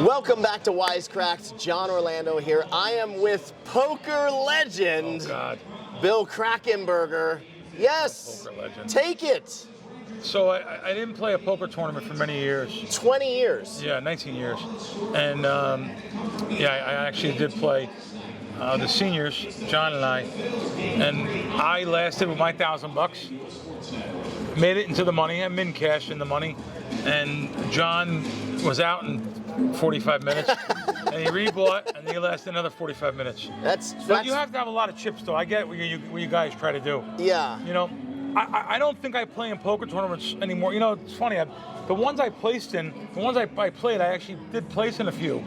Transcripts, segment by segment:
Welcome back to Wisecracks. Jon Orlando here. I am with poker legend, Bill Krackomberger. Yes, poker legend. Take it. So I didn't play a poker tournament for many years. 20 years. Yeah, 19 years. And yeah, I actually did play the seniors, John and I. And I lasted with my $1,000. Made it into the money. I min cashed in the money. And John was out in 45 minutes. And he rebought, and he lasted another 45 minutes. But you have to have a lot of chips, though. I get what you guys try to do. Yeah. You know, I don't think I play in poker tournaments anymore. You know, it's funny. The ones I placed in, the ones I played, I actually did place in a few.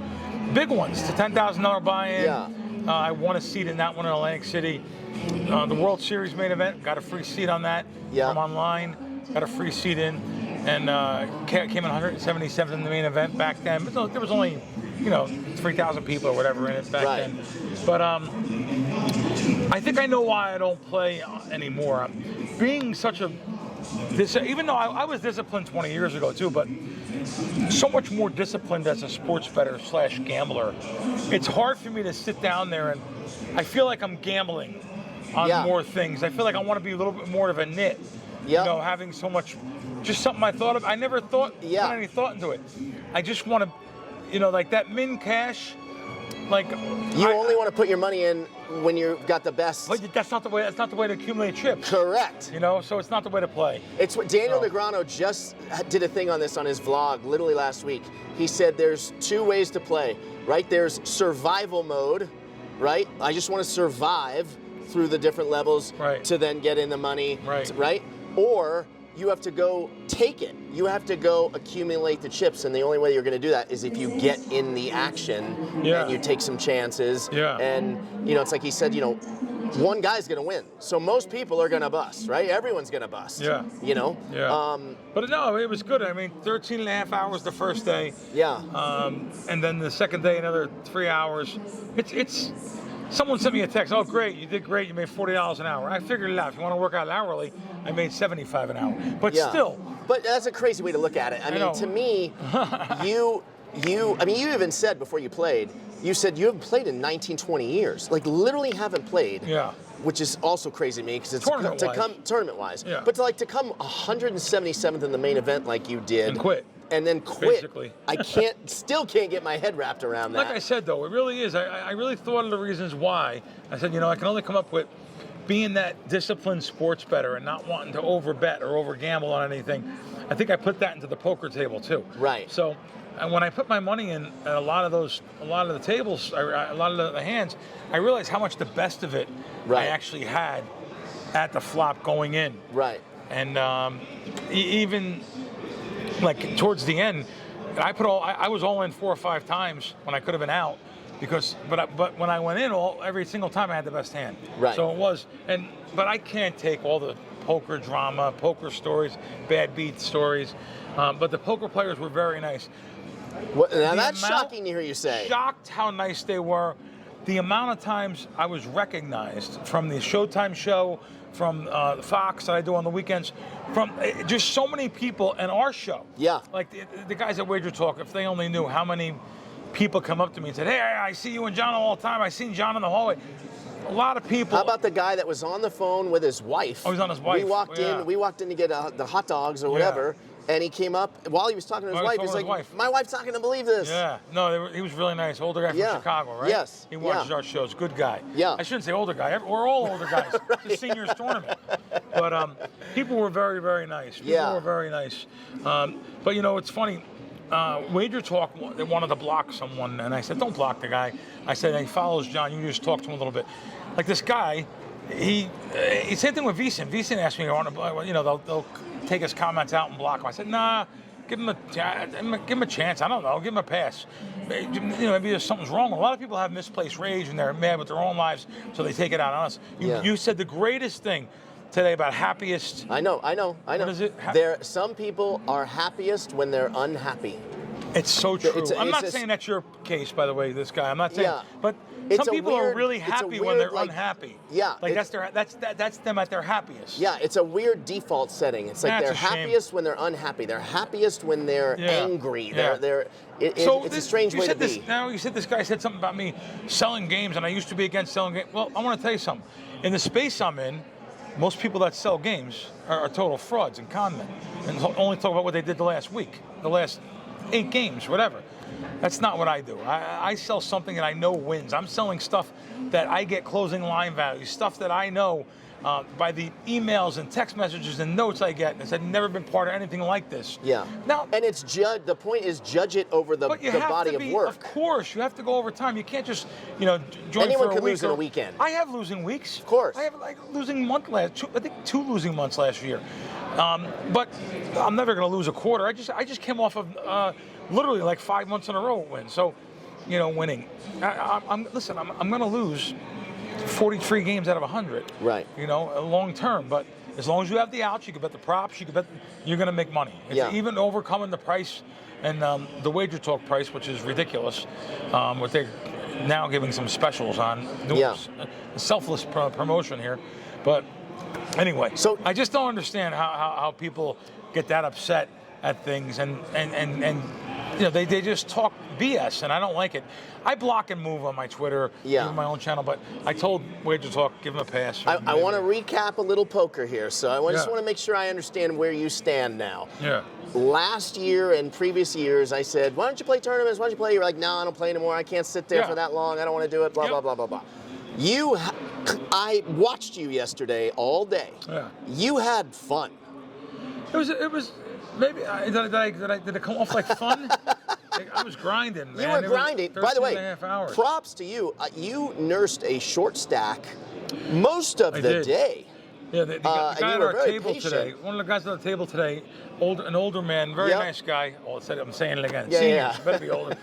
Big ones, the $10,000 buy-in. Yeah. I won a seat in that one in Atlantic City. The World Series main event, got a free seat on that from online. Got a free seat in. And came in 177th in the main event back then. But there was only, 3,000 people or whatever in it back then. But I think I know why I don't play anymore. Being such a, even though I was disciplined 20 years ago too, but so much more disciplined as a sports bettor / gambler. It's hard for me to sit down there and I feel like I'm gambling on more things. I feel like I want to be a little bit more of a nit. Having so much, just something I thought of. I never thought, put any thought into it. I just want to, like that min cash, like. You only want to put your money in when you've got the best. But that's not the way. That's not the way to accumulate chips. Correct. So it's not the way to play. It's what Daniel Negreanu just did a thing on this on his vlog literally last week. He said there's two ways to play, right? There's survival mode, right? I just want to survive through the different levels to then get in the money, right? Or you have to go take it. You have to go accumulate the chips, and the only way you're going to do that is if you get in the action and you take some chances. And it's like he said, one guy's going to win, so most people are going to bust, right? Everyone's going to bust. But no, it was good. I mean, 13 and a half hours the first day. And then the second day, another 3 hours. It's. Someone sent me a text, oh great, you did great, you made $40 an hour. I figured it out. If you want to work out hourly, I made $75 an hour. But still. But that's a crazy way to look at it. I mean, to me, you even said before you played, you said you haven't played in 19, 20 years. Like literally haven't played. Which is also crazy to me because it's tournament-wise. But to come 177th in the main event like you did. And quit. And then quit. Basically. I still can't get my head wrapped around that. Like I said, though, it really is. I really thought of the reasons why. I said, I can only come up with being that disciplined sports bettor and not wanting to over-bet or over-gamble on anything. I think I put that into the poker table, too. Right. So when I put my money in a lot of the tables, a lot of the hands, I realized how much the best of it I actually had at the flop going in. Right. And even like towards the end, I was all in 4 or 5 times when I could have been out, but when I went in every single time I had the best hand. Right. So it was, but I can't take all the poker drama, poker stories, bad beat stories, but the poker players were very nice. Now that's shocking to hear you say. Shocked how nice they were. The amount of times I was recognized from the Showtime show, from Fox that I do on the weekends, from just so many people in our show. Like the guys at Wager Talk, if they only knew how many people come up to me and said, hey, I see you and John all the time. I seen John in the hallway. A lot of people. How about the guy that was on the phone with his wife? Oh, he's on his wife. We walked in to get the hot dogs or whatever. And he came up while he was talking to his wife. He's like, my wife's not going to believe this. No, he was really nice. Older guy from Chicago, right? Yes. He watches our shows. Good guy. I shouldn't say older guy. We're all older guys. It's a seniors tournament. But people were very, very nice. People were very nice. But, it's funny. Wager Talk, they wanted to block someone. And I said, don't block the guy. I said, he follows John. You just talk to him a little bit. Like this guy, same thing with VSiN. VSiN asked me, they'll take his comments out and block him. I said, nah, give him a chance. I don't know, give him a pass. Maybe there's something's wrong. A lot of people have misplaced rage and they're mad with their own lives, so they take it out on us. You said the greatest thing today about happiest. I know. What is it? Some people are happiest when they're unhappy. It's so true. I'm not saying that's your case, by the way, this guy. I'm not saying, but some people are really happy when they're unhappy. Yeah. Like that's them at their happiest. Yeah, it's a weird default setting. It's like they're happiest when they're unhappy. They're happiest when they're angry. It's a strange way to be. Now, you said this guy said something about me selling games, and I used to be against selling games. Well, I want to tell you something. In the space I'm in, most people that sell games are total frauds and con men, and only talk about what they did the last week, the last 8 games, whatever. That's not what I do. I sell something that I know wins. I'm selling stuff that I get closing line value, stuff that I know by the emails and text messages and notes I get. I've never been part of anything like this. Yeah. Now, and it's the point is judge it over the body of work. Of course, you have to go over time. You can't just, join Anyone for a can week lose in a weekend. I have losing weeks. Of course. I have losing month I think 2 losing months last year. But I'm never going to lose a quarter. I just came off of literally like 5 months in a row win. So, winning. I'm going to lose 43 games out of 100. Right. Long term. But as long as you have the outs, you can bet the props, you're going to make money. It's even overcoming the price and the Wager Talk price, which is ridiculous. What they're now giving some specials on. Selfless promotion here. But anyway, so I just don't understand how people get that upset at things and they just talk BS, and I don't like it. I block and move on my Twitter, even my own channel, but I told Wager Talk, give him a pass. I want to recap a little poker here, so I just want to make sure I understand where you stand now. Yeah. Last year and previous years, I said, why don't you play tournaments? Why don't you play? You're like, no, I don't play anymore. I can't sit there for that long. I don't want to do it, blah, blah, blah, blah, blah. I watched you yesterday all day. Yeah. You had fun. It was maybe did it come off like fun? I was grinding, man. You were grinding. By the way, 13.5 hours. Props to you. You nursed a short stack most of the day. Yeah, the guy at our table today, one of the guys at the table today, an older man, very nice guy. Oh, I'm saying it again. Seniors, better be older.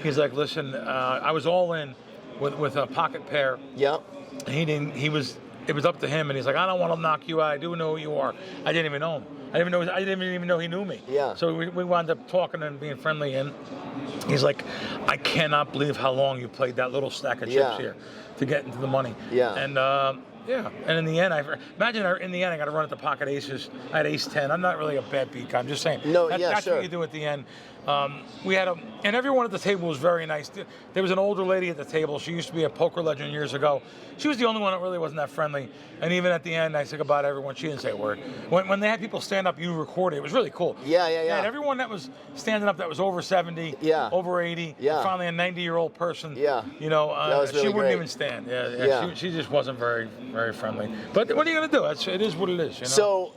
He's like, listen, I was all in with a pocket pair. Yep. It was up to him, and he's like, I don't want to knock you out. I do know who you are. I didn't even know him. I didn't even know he knew me. Yeah. So we wound up talking and being friendly, and he's like, I cannot believe how long you played that little stack of chips here to get into the money. Yeah. And and in the end, I got to run at the pocket aces. I had ace 10. I'm not really a bad beat guy. I'm just saying. That's what you do at the end. We had and everyone at the table was very nice. There was an older lady at the table. She used to be a poker legend years ago. She was the only one that really wasn't that friendly. And even at the end, I said goodbye to everyone. She didn't say a word. When they had people stand up, you recorded. It was really cool. Yeah. And everyone that was standing up that was over 70, over 80, finally a 90-year-old person. Yeah. She wouldn't even stand. She just wasn't very, very friendly. But what are you going to do? It is what it is. So,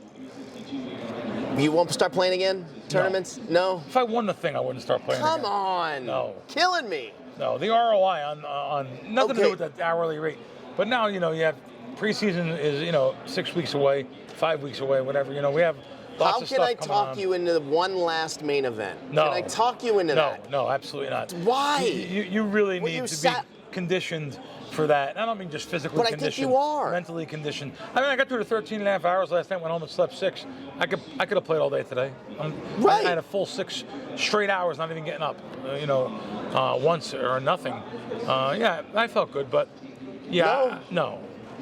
you won't start playing again? Tournaments? No? If I won the thing, I wouldn't start playing again. Come on. No. Killing me. No, the ROI on nothing to do with the hourly rate. But now, you have preseason is, 6 weeks away, 5 weeks away, whatever. We have lots of stuff coming on. How can I talk you into one last main event? No. Can I talk you into that? No, absolutely not. Why? You really need to be conditioned for that. And I don't mean just physically conditioned. But I think you are. Mentally conditioned. I got through the 13.5 hours last night, went home and slept 6. I could have played all day today. I had a full 6 straight hours, not even getting up, once or nothing. I felt good, but no.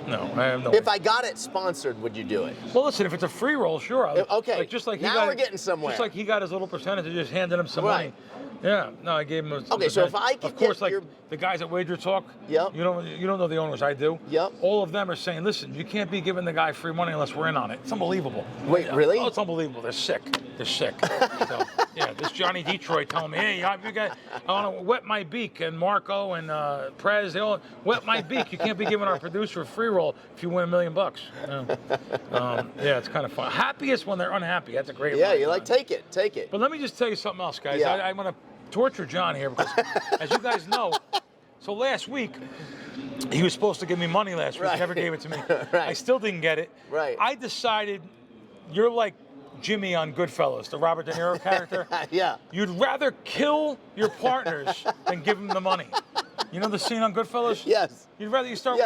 I have no. If I got it sponsored, would you do it? Well, listen, if it's a free roll, sure. Okay. Now we're getting somewhere. Just like he got his little percentage, I just handed him some money. Yeah, no, I gave him. Okay, so if I could of course, the guys at Wager Talk. Yep. You don't know the owners. I do. Yep. All of them are saying, listen, you can't be giving the guy free money unless we're in on it. It's unbelievable. Wait, really? Oh, it's unbelievable. They're sick. So, this Johnny Detroit telling me, hey, I want to wet my beak, and Marco and Prez, they all wet my beak. You can't be giving our producer a free roll if you win $1 million. It's kind of fun. Happiest when they're unhappy. That's a great. Yeah, you take it. But let me just tell you something else, guys. I want to torture John here because, as you guys know, so last week he was supposed to give me money last week. Never gave it to me. I still didn't get it. Right. I decided you're like Jimmy on Goodfellas, the Robert De Niro character. Yeah. You'd rather kill your partners than give them the money. You know the scene on Goodfellas? Yes. You'd rather you start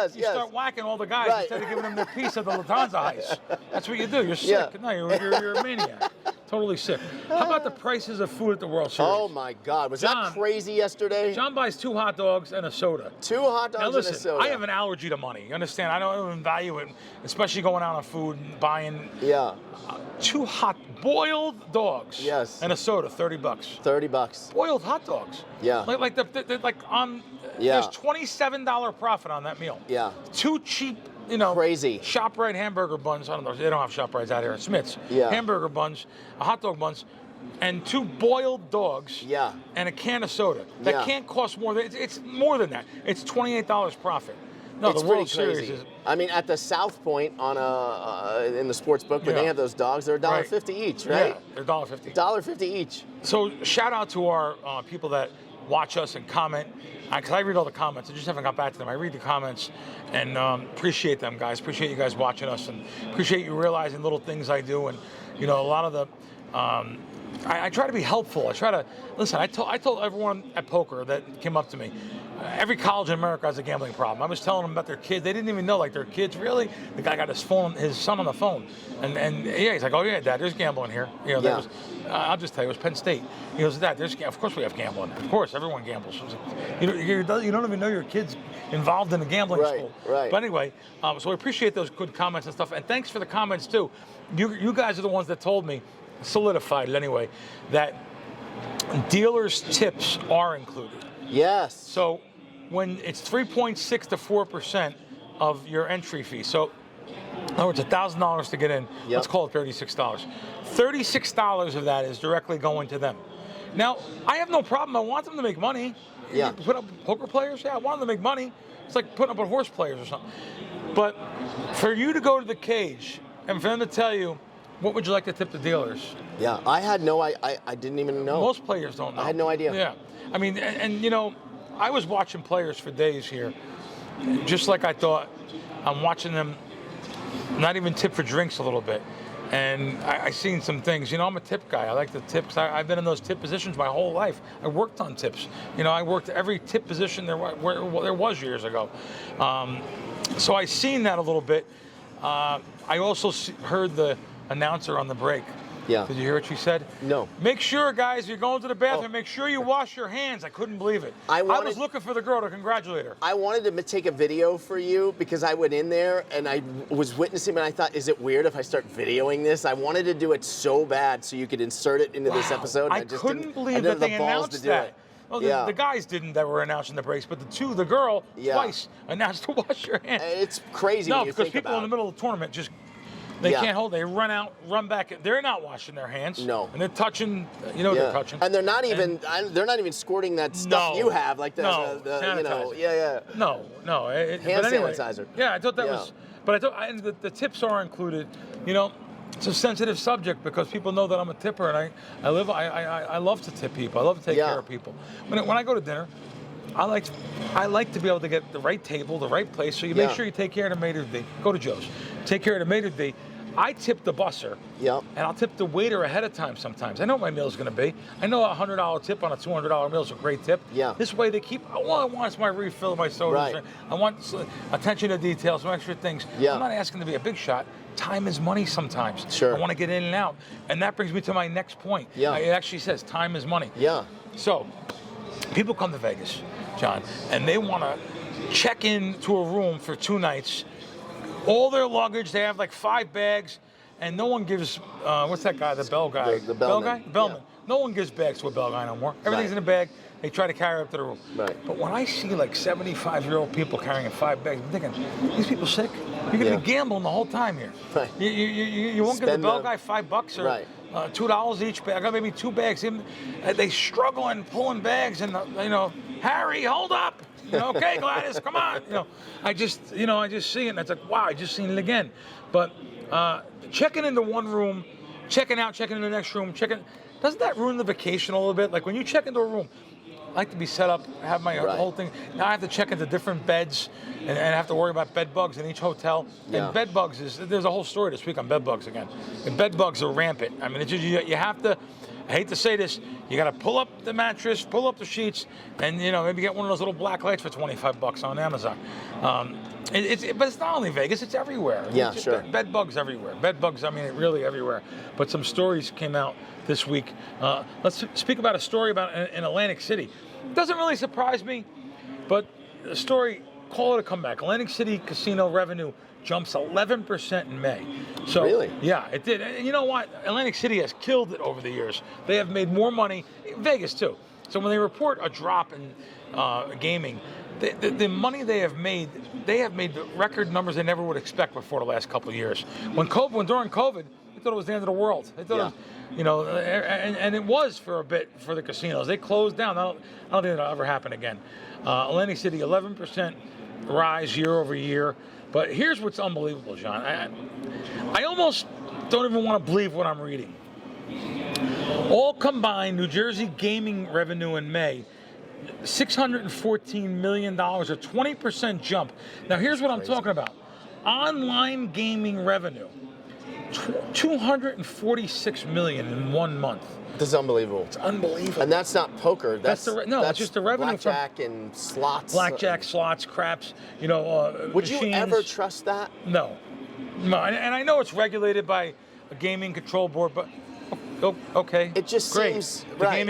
whacking all the guys instead of giving them their piece of the Lufthansa heist. That's what you do. You're sick. Yeah. No, you're a maniac. Totally sick. How about the prices of food at the World Series? Oh my God, was that crazy yesterday? John buys 2 hot dogs and a soda. 2 hot dogs now listen, and a soda. I have an allergy to money. You understand? I don't even value it, especially going out on food and buying. 2 hot boiled dogs. Yes. And a soda, $30. $30. Boiled hot dogs. Yeah. There's $27 profit on that meal. Yeah. 2 cheap, crazy ShopRite hamburger buns. I don't know. They don't have ShopRites out here. Smith's. Yeah. Hamburger buns, hot dog buns, and 2 boiled dogs. Yeah. And a can of soda. That can't cost more than it's more than that. It's $28 profit. No, it's the World pretty Series crazy. is. I mean, at the South Point in the sports book, when they have those dogs, they're $1.50 each, right? Yeah, they're $1.50. $1.50 each. So shout out to our people that watch us and comment, because I read all the comments. I just haven't got back to them. I read the comments and appreciate them, guys. Appreciate you guys watching us and appreciate you realizing little things I do. And a lot of the. I try to be helpful. I try to listen. I told everyone at poker that came up to me, every college in America has a gambling problem. I was telling them about their kids. They didn't even know, their kids really. The guy got his son on the phone, and he's like, "Oh yeah, Dad, there's gambling here." I'll just tell you, it was Penn State. He goes, "Dad, of course we have gambling. Of course, everyone gambles." I was like, you don't even know your kid's involved in a gambling school. Right. But anyway, so I appreciate those good comments and stuff, and thanks for the comments too. You guys are the ones that told me. Solidified it anyway, that dealers' tips are included. Yes. So when it's 3.6 to 4% of your entry fee, so in other words, $1,000 to get in, let's call it $36. $36 of that is directly going to them. Now, I have no problem. I want them to make money. Yeah. Put up poker players? Yeah, I want them to make money. It's like putting up with horse players or something. But for you to go to the cage and for them to tell you, what would you like to tip the dealers? Yeah, I had I didn't even know. Most players don't know. I had no idea. Yeah. I mean, and I was watching players for days here, just like I thought. I'm watching them not even tip for drinks a little bit. And I seen some things. I'm a tip guy. I like the tips. I've been in those tip positions my whole life. I worked on tips. I worked every tip position there was years ago. So I seen that a little bit. I also heard the announcer on the break. Yeah. Did you hear what she said? No. Make sure, guys, you're going to the bathroom, make sure you wash your hands. I couldn't believe it. I was looking for the girl to congratulate her. I wanted to take a video for you because I went in there and I was witnessing and I thought, is it weird if I start videoing this? I wanted to do it so bad so you could insert it into this episode. I couldn't believe that they announced that. Well, the guys didn't that were announcing the breaks, but the girl twice announced to wash your hands. It's crazy. No, because people in the middle of the tournament just they can't hold. They run out, run back. They're not washing their hands. No, and they're touching. They're touching. And they're not even. They're not even squirting that stuff you have, like the sanitizer. No. Hand sanitizer. Yeah, I thought that was. But I thought the tips are included. It's a sensitive subject because people know that I'm a tipper, and I love to tip people. I love to take care of people. When I go to dinner, I like to be able to get the right table, the right place. So you make sure you take care of the maitre d'. Go to Joe's. Take care of the maitre d'. I tip the busser, and I'll tip the waiter ahead of time sometimes. I know what my meal is going to be. I know a $100 tip on a $200 meal is a great tip. Yeah. This way they keep, all I want is my refill, my sodas. Right. I want attention to detail, some extra things. Yeah. I'm not asking to be a big shot. Time is money sometimes. Sure. I want to get in and out. And that brings me to my next point. Yeah. It actually says time is money. Yeah. So people come to Vegas, John, and they want to check into a room for 2 nights. All their luggage, they have like 5 bags, and no one gives, what's that guy, the bell guy? The bell guy? Bellman. Yeah. No one gives bags to a bell guy no more. Everything's in a bag. They try to carry it up to the room. Right. But when I see like 75-year-old people carrying 5 bags, I'm thinking, these people sick? You're going to be gambling the whole time here. Right. You won't give the bell guy $5 or $2 each bag. I got maybe 2 bags. They struggling, pulling bags, and Harry, hold up. Okay, Gladys, come on. I just see it, and it's like, wow, I just seen it again. But checking into one room, checking out, checking in the next room, doesn't that ruin the vacation a little bit? Like when you check into a room, I like to be set up, have my whole thing. Now I have to check into different beds and have to worry about bed bugs in each hotel. Yeah. And bed bugs there's a whole story this week on bed bugs again. And bed bugs are rampant. I mean, it's just, you have to, I hate to say this, you got to pull up the mattress, pull up the sheets, and maybe get one of those little black lights for $25 on Amazon. But it's not only Vegas; it's everywhere. Yeah, sure. Bed bugs everywhere. Bed bugs. I mean, really everywhere. But some stories came out this week. Let's speak about a story about in Atlantic City. It doesn't really surprise me, but the story, call it a comeback. Atlantic City casino revenue jumps 11% in May. So, really? Yeah, it did. And you know what? Atlantic City has killed it over the years. They have made more money. Vegas, too. So when they report a drop in gaming, the money they have made record numbers they never would expect before the last couple of years. When during COVID, they thought it was the end of the world. They thought it was, and it was for a bit for the casinos. They closed down. I don't think that'll ever happen again. Atlantic City, 11% rise year over year. But here's what's unbelievable, John. I almost don't even want to believe what I'm reading. All combined, New Jersey gaming revenue in May, $614 million, a 20% jump. Now, here's what I'm talking about. Online gaming revenue, $246 million in 1 month. This is unbelievable. It's unbelievable. And that's not poker. That's it's just the revenue blackjack and slots. Blackjack, slots, craps, Would machines. you ever trust that? No. And I know it's regulated by a gaming control board, but okay. It just great. seems the right.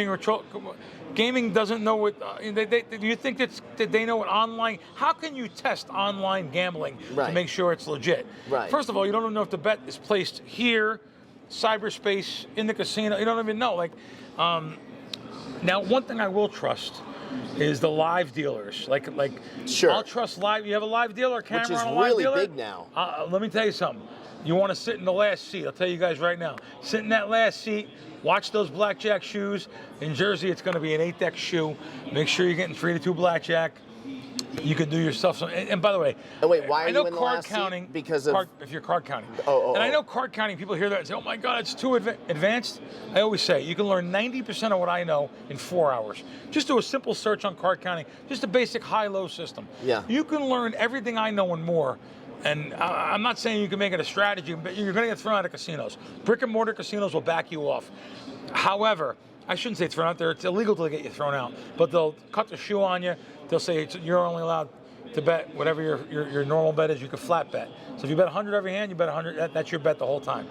Gaming doesn't know what. Do you think that they know what online? How can you test online gambling to make sure it's legit? Right. First of all, you don't even know if the bet is placed here, cyberspace, in the casino. You don't even know. Now, one thing I will trust is the live dealers. Sure. I'll trust live. You have a live dealer camera which is on a live really dealer? big now. Let me tell you something. You want to sit in the last seat. I'll tell you guys right now. Sit in that last seat. Watch those blackjack shoes. In Jersey, it's going to be an 8-deck shoe. Make sure you're getting 3 to 2 blackjack. You can do yourself some. And by the way, wait, why are I know you in the card last counting seat? Because of if you're card counting. And I know card counting. People hear that and say, "Oh my God, it's too advanced." I always say you can learn 90% of what I know in 4 hours. Just do a simple search on card counting. Just a basic high-low system. Yeah. You can learn everything I know and more. And I'm not saying you can make it a strategy, but you're going to get thrown out of casinos. Brick and mortar casinos will back you off. However, I shouldn't say thrown out there. It's illegal to get you thrown out. But they'll cut the shoe on you. They'll say you're only allowed to bet whatever your normal bet is. You can flat bet. So if you bet 100 every hand, you bet 100. That's your bet the whole time.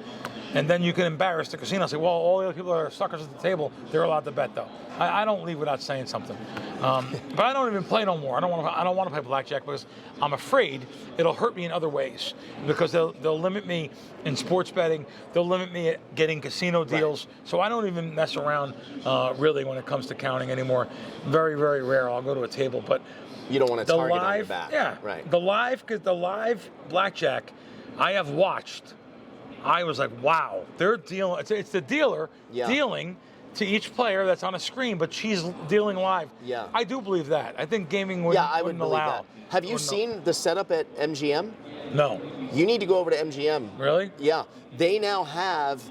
And then you can embarrass the casino. Say, well, all the other people that are suckers at the table, they're allowed to bet though. I don't leave without saying something. But I don't even play no more. I don't want to play blackjack because I'm afraid it'll hurt me in other ways. Because they'll limit me in sports betting. They'll limit me at getting casino deals. Right. So I don't even mess around really when it comes to counting anymore. Very, very rare. I'll go to a table, but you don't want to target on your back. Yeah, right. The live blackjack I have watched. I was like, wow, they're dealing. It's the dealer dealing to each player that's on a screen, but she's dealing live. Yeah. I do believe that. I think gaming wouldn't allow. I would believe that. Have you seen the setup at MGM? No. You need to go over to MGM. Really? Yeah. They now have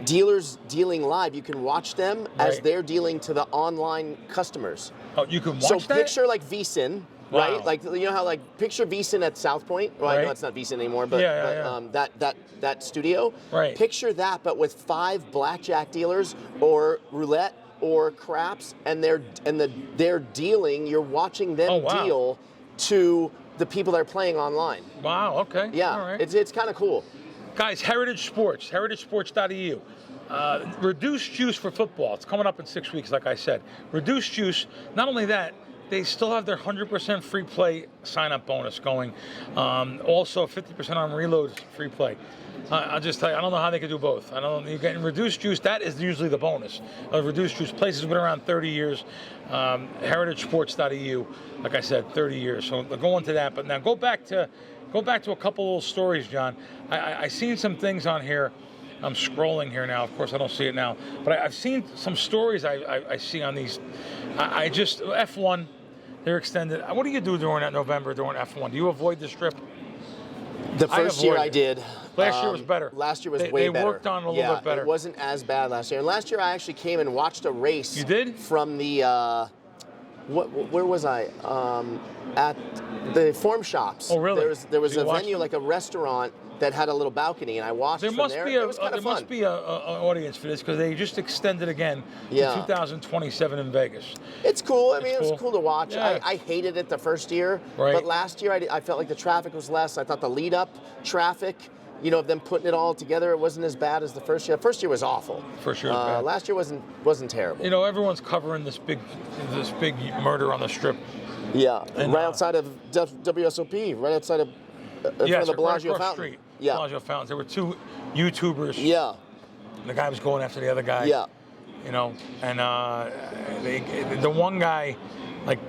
dealers dealing live. You can watch them as they're dealing to the online customers. Oh, you can watch that? So picture like VSiN. Wow. Right, like you know how picture VSiN at South Point. Well, I know it's not VSiN anymore, but, that studio. Right. Picture that, but with 5 blackjack dealers or roulette or craps, and they're dealing. You're watching them deal to the people that are playing online. Wow. Okay. Yeah. All right. It's kind of cool. Guys, Heritage Sports, heritagesports.eu. Reduced juice for football. It's coming up in 6 weeks, like I said. Reduced juice. Not only that, they still have their 100% free play sign-up bonus going. Also, 50% on reload free play. I'll just tell you, I don't know how they could do both. You're getting reduced juice. That is usually the bonus. Reduced juice. Place has been around 30 years. heritagesports.eu. Like I said, 30 years. So go into that. But now go back to a couple little stories, John. I seen some things on here. I'm scrolling here now. Of course, I don't see it now. But I've seen some stories I see on these. I just F1. They're extended. What do you do during that November during F1? Do you avoid the strip? The first year I did. Last year was better. Last year was way better. They worked on it a little bit better. It wasn't as bad last year. And last year I actually came and watched a race. You did? From the Where was I? At the Form Shops. Oh, really? There was a venue, them? like a restaurant, that had a little balcony, and I watched There from must there. be a It was kind of fun. must be an audience for this because they just extended again to Yeah. 2027 in Vegas. It's cool. I mean, it was cool. cool to watch. Yeah. I hated it the first year, Right. but last year I felt like the traffic was less. I thought the lead-up traffic, of them putting it all together, it wasn't as bad as the first year. The first year was awful. For sure. Bad. Last year wasn't terrible. Everyone's covering this big murder on the Strip. Yeah, And, right outside of WSOP, right outside of in front of the Bellagio right across Fountain. the street. Yeah. Bellagio Fountains. There were two YouTubers. Yeah. The guy was going after the other guy. Yeah. And the one guy, like,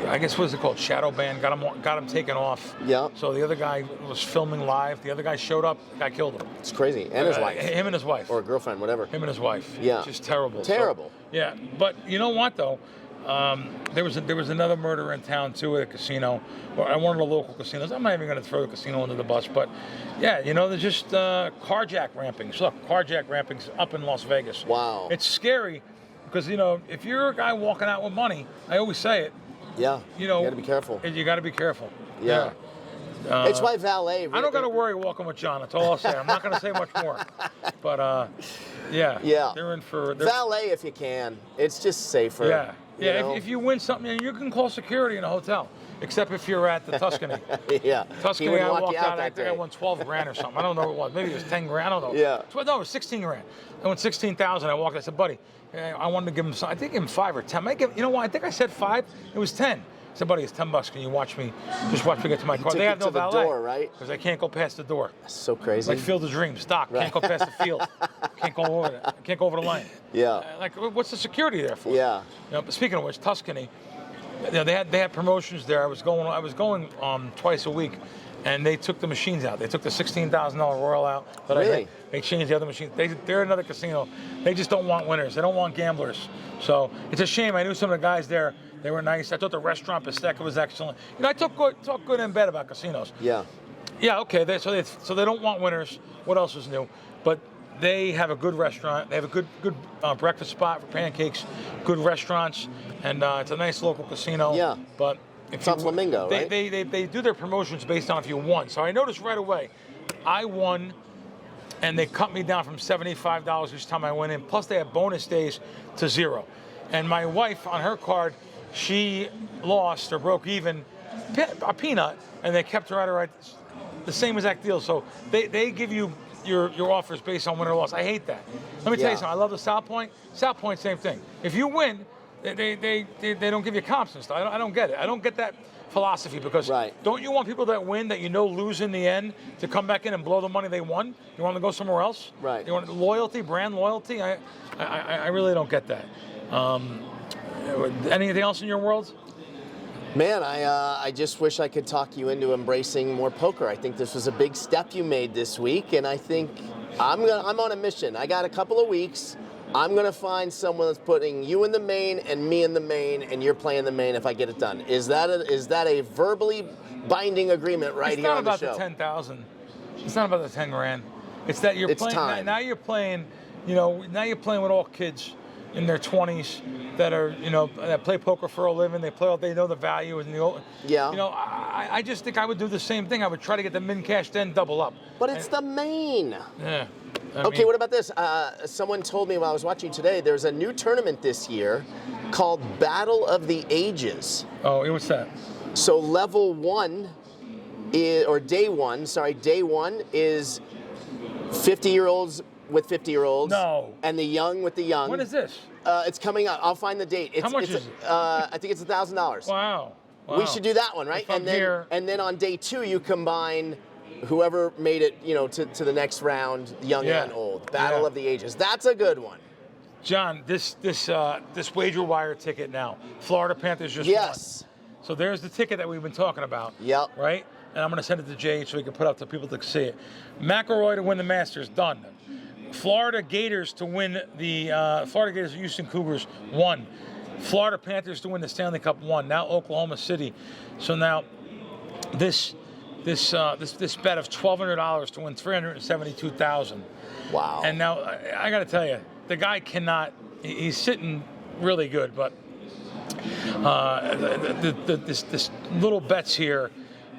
I guess what's it called? Shadow ban, got him taken off. Yeah. So the other guy was filming live. The other guy showed up. The guy killed him. It's crazy. And his wife. Him and his wife. Or a girlfriend, whatever. Him and his wife. Yeah. Just terrible. Terrible. So, yeah. But you know what though? There was another murder in town too at a casino, or at one of the local casinos. I'm not even going to throw the casino under the bus, but yeah, there's just carjack rampings. Look, carjack rampings up in Las Vegas. Wow. It's scary because if you're a guy walking out with money, I always say it. Yeah. You got to be careful. You got to be careful. Yeah. It's why valet. I don't got to worry walking with John. That's all I'll say. I'm not going to say much more. But yeah. They're in for valet if you can. It's just safer. Yeah. Yeah, if you win something, you can call security in a hotel, except if you're at the Tuscany. Yeah. Tuscany, I walked out, I think I won 12 grand or something. I don't know what it was. Maybe it was 10 grand. I don't know. Yeah. No, it was 16 grand. I won 16,000. I walked. I said, buddy, I wanted to give him some. I think give him 5 or 10. You know what? I think I said 5. It was 10. I said, buddy, it's $10. Can you watch me? Just watch me get to my car. They have no valet. To the door, right? Because I can't go past the door. That's so crazy. Like Field of Dreams, stock. Right. Can't go past the field. Can't go over it. Can't go over the line. Yeah. Like, what's the security there for? Yeah. But speaking of which, Tuscany, they had promotions there. I was going twice a week, and they took the machines out. They took the $16,000 Royal out. But really? They changed the other machines. They're another casino. They just don't want winners. They don't want gamblers. So it's a shame. I knew some of the guys there. They were nice. I thought the restaurant Bistecca was excellent. I talk good and bad about casinos. Yeah. Yeah. Okay. So they don't want winners. What else is new? But they have a good restaurant. They have a good breakfast spot for pancakes. Good restaurants, and it's a nice local casino. Yeah. But it's on Flamingo, right? They do their promotions based on if you won. So I noticed right away, I won, and they cut me down from $75 each time I went in. Plus they have bonus days to $0. And my wife on her card, she lost or broke even a peanut, and they kept her at the same exact deal. So they give you your offers based on win or loss. I hate that. Let me tell you something. I love the South Point. South Point, same thing. If you win, they don't give you comps and stuff. I don't get it. I don't get that philosophy because don't you want people that win that lose in the end to come back in and blow the money they won? You want them to go somewhere else? Right. You want loyalty, brand loyalty? I really don't get that. Anything else in your world? Man, I just wish I could talk you into embracing more poker. I think this was a big step you made this week, and I think I'm on a mission. I got a couple of weeks. I'm gonna find someone that's putting you in the main and me in the main, and you're playing the main if I get it done. Is that a verbally binding agreement right here on the show? It's not about the 10,000. It's not about the 10 grand. It's that you're playing. Time. Now you're playing. Now you're playing with all kids in their 20s that are, that play poker for a living. They know the value and I just think I would do the same thing. I would try to get the min cash, then double up. But it's the main. Yeah. Okay, what about this? Someone told me while I was watching today, there's a new tournament this year called Battle of the Ages. Oh, what's that? So level 1 day one is 50-year-olds with 50-year-olds. No. And the young with the young. When is this? It's coming out. I'll find the date. How much is it? I think it's $1,000. Wow. We should do that one, right? And then on day 2 you combine whoever made it, to the next round, young and old. Battle of the Ages. That's a good one. John, this WagerWire ticket now. Florida Panthers just won. So there's the ticket that we've been talking about. Yep. Right? And I'm going to send it to Jay so we can put it up to people to see it. McElroy to win the Masters, done. Florida Gators to win the Florida Gators Houston Cougars, won. Florida Panthers to win the Stanley Cup, won. Now Oklahoma City. So now this bet of $1,200 to win $372,000. Wow. And now I got to tell you, the guy cannot. He's sitting really good, but This little bets here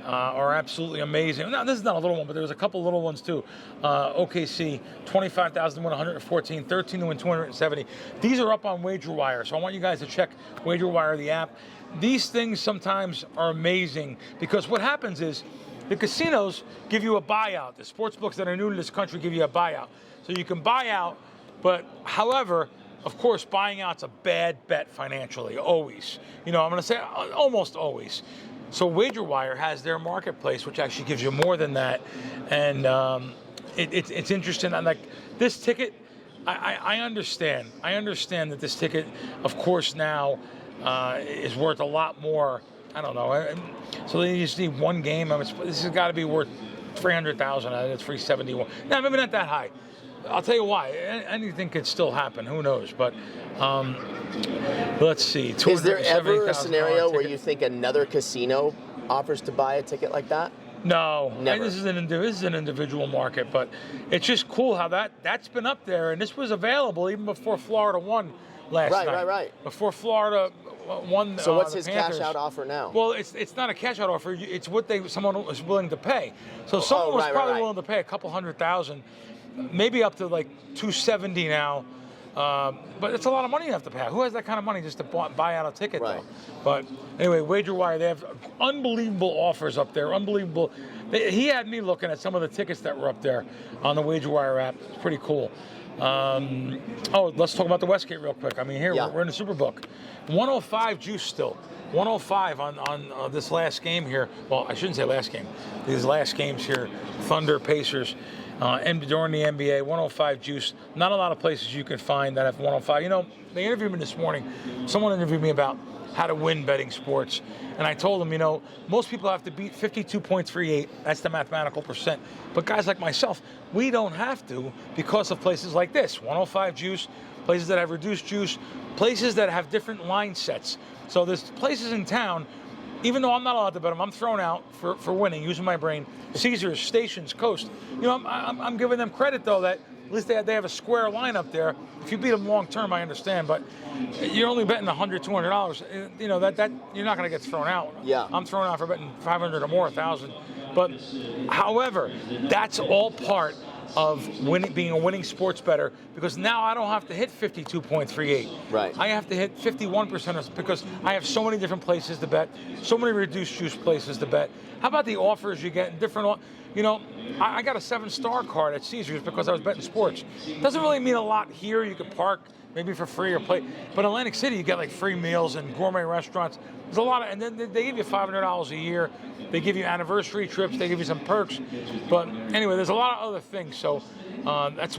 are absolutely amazing. Now, this is not a little one, but there was a couple little ones too. OKC, 25,000 to win 114, 13 to win 270. These are up on WagerWire, so I want you guys to check WagerWire, the app. These things sometimes are amazing because what happens is the casinos give you a buyout. The sports books that are new to this country give you a buyout. So you can buy out, but however, of course, buying out's a bad bet financially, always. I'm going to say almost always. So WagerWire has their marketplace, which actually gives you more than that. And it's interesting. And like this ticket, I understand. I understand that this ticket, of course, now is worth a lot more. I don't know. So they just need one game. This has got to be worth $300,000. It's $371. Now, maybe not that high. I'll tell you why. Anything could still happen. Who knows? But let's see. Is there ever a scenario where you think another casino offers to buy a ticket like that? No. Never. This is an individual market, but it's just cool how that's been up there, and this was available even before Florida won last night. Right. Before Florida won. So what's his Panthers. cash out offer now? Well, it's not a cash out offer. It's what someone was willing to pay. So someone was probably willing to pay a couple $100,000. Maybe up to like 270 now, but it's a lot of money you have to pay. Who has that kind of money just to buy out a ticket, though? But anyway, WagerWire, they have unbelievable offers up there. Unbelievable. He had me looking at some of the tickets that were up there on the WagerWire app. It's pretty cool. Let's talk about the Westgate real quick. I mean, here we're in the Superbook. 105 juice still. 105 on this last game here. Well, I shouldn't say last game. These last games here, Thunder, Pacers. And during the NBA, 105 juice. Not a lot of places you can find that have 105. They interviewed me this morning. Someone interviewed me about how to win betting sports. And I told them, most people have to beat 52.38. That's the mathematical percent. But guys like myself, we don't have to because of places like this. 105 juice, places that have reduced juice, places that have different line sets. So there's places in town, even though I'm not allowed to bet them, I'm thrown out for winning, using my brain. Caesars, Stations, Coast. I'm giving them credit, though, that at least they have a square line up there. If you beat them long term, I understand, but you're only betting $100, $200. That you're not going to get thrown out. Yeah. I'm thrown out for betting 500 or more, 1,000. But, however, that's all part of being a winning sports bettor, because now I don't have to hit 52.38. Right. I have to hit 51% because I have so many different places to bet, so many reduced juice places to bet. How about the offers you get? Different. I got a 7-star card at Caesars because I was betting sports. Doesn't really mean a lot here. You can park maybe for free or play. But Atlantic City, you get like free meals and gourmet restaurants. There's a lot of, and then they give you $500 a year. They give you anniversary trips. They give you some perks. But anyway, there's a lot of other things. So that's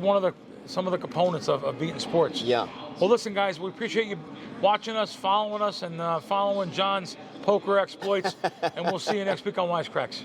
some of the components of beating sports. Yeah. Well, listen, guys, we appreciate you watching us, following us, and following Jon's poker exploits. And we'll see you next week on Wisecracks.